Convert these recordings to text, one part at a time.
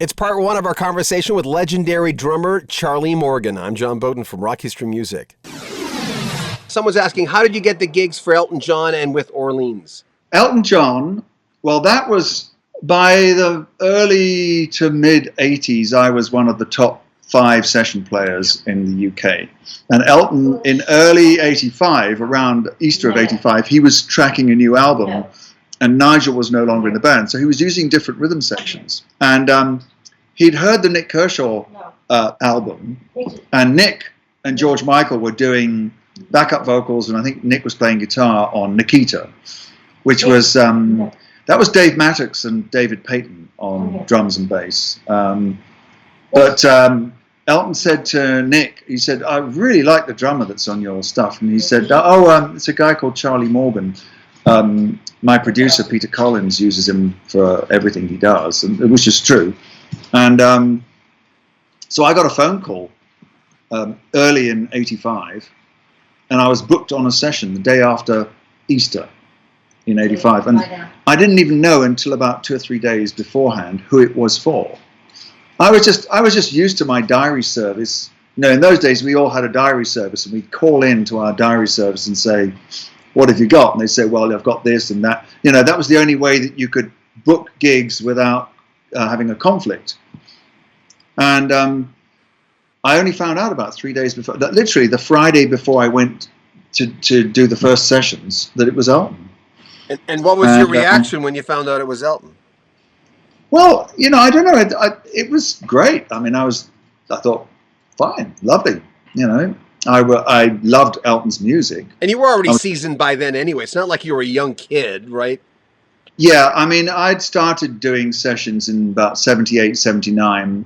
It's part one of our conversation with legendary drummer Charlie Morgan. I'm John Beaudin from Rock History Music. Someone's asking, how did you get the gigs for Elton John and with Orleans? Elton John, well, that was by the early to mid 80s. I was one of the top 5 session players in the UK. And Elton, in early 85, around Easter of 85, he was tracking a new album. And Nigel was no longer in the band, so he was using different rhythm sections. And he'd heard the Nick Kershaw album, and Nick and George Michael were doing backup vocals, and I think Nick was playing guitar on Nikita, which was, that was Dave Mattox and David Payton on drums and bass. But Elton said to Nick, he said, I really like the drummer that's on your stuff. And he said, it's a guy called Charlie Morgan. My producer, Peter Collins, uses him for everything he does, and it was just true. And so I got a phone call early in 85, and I was booked on a session the day after Easter in 85. And I didn't even know until about 2 or 3 days beforehand who it was for. I was just used to my diary service. You know, in those days, we all had a diary service, and we'd call in to our diary service and say, what have you got? And they say, well, I've got this and that. You know, that was the only way that you could book gigs without having a conflict. And I only found out about 3 days before, that literally the Friday before I went to do the first sessions, that it was Elton. And what was your reaction when you found out it was Elton? Well, you know, I don't know. It was great. I mean, I thought, fine, lovely, you know. I loved Elton's music. And you were already seasoned by then anyway. It's not like you were a young kid, right? Yeah, I mean, I'd started doing sessions in about 78, 79.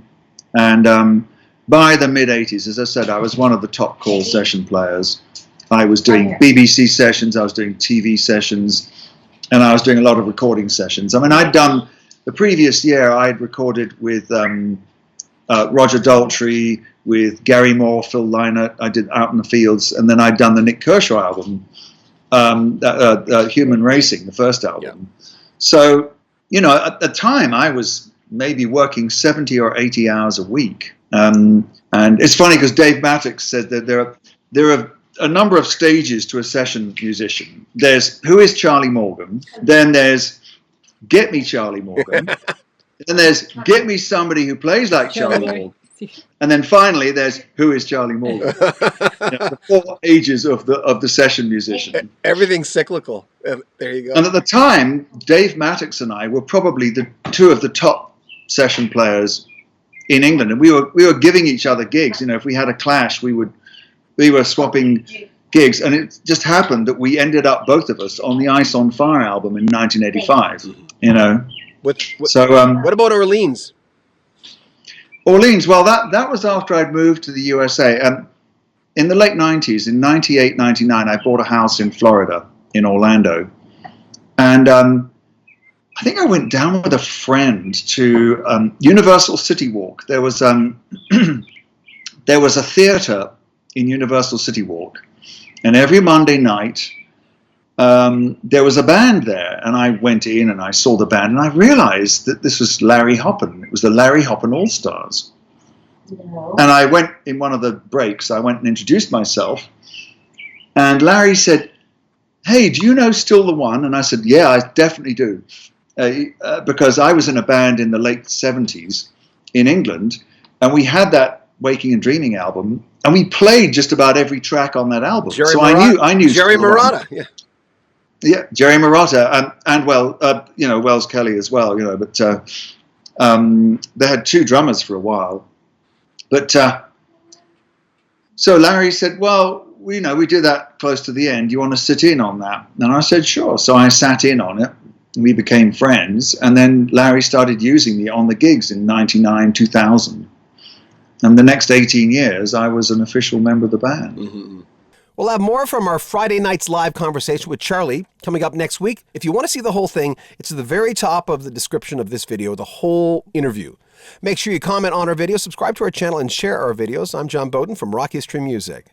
And by the mid-80s, as I said, I was one of the top call session players. I was doing BBC sessions, I was doing TV sessions, and I was doing a lot of recording sessions. I mean, I'd done, the previous year, I'd recorded with Roger Daltrey, with Gary Moore, Phil Lynott. I did Out in the Fields, and then I'd done the Nick Kershaw album, Human Racing, the first album. Yeah. So, you know, at the time I was maybe working 70 or 80 hours a week. And it's funny because Dave Mattox said that there are a number of stages to a session musician. There's who is Charlie Morgan, then there's get me Charlie Morgan, then there's get me somebody who plays like Charlie Morgan. And then finally, there's who is Charlie Morgan? The 4 ages of the session musician. Everything's cyclical. There you go. And at the time, Dave Mattox and I were probably the 2 of the top session players in England, and we were giving each other gigs. You know, if we had a clash, we were swapping gigs, and it just happened that we ended up, both of us, on the Ice on Fire album in 1985. You know. What about Orleans? Orleans, well, that was after I'd moved to the USA. In the late 90s, in 98, 99, I bought a house in Florida, in Orlando. And I think I went down with a friend to Universal City Walk. There was a theater in Universal City Walk. And every Monday night, there was a band there. And I went in and I saw the band, and I realized that this was Larry Hoppen. It was the Larry Hoppen All-Stars. And I went in one of the breaks, I went and introduced myself. And Larry said, hey, do you know Still the One? And I said, yeah, I definitely do. Because I was in a band in the late 70s in England, and we had that Waking and Dreaming album, and we played just about every track on that album. I knew Jerry Marotta. Yeah, Jerry Marotta, and Wells Kelly as well. You know, but they had 2 drummers for a while. But so Larry said, well, we did that close to the end. You want to sit in on that? And I said, sure. So I sat in on it. We became friends. And then Larry started using me on the gigs in 99, 2000. And the next 18 years, I was an official member of the band. Mm-hmm. We'll have more from our Friday night's live conversation with Charlie coming up next week. If you want to see the whole thing, it's at the very top of the description of this video, the whole interview. Make sure you comment on our video, subscribe to our channel, and share our videos. I'm John Beaudin from Rock History Music.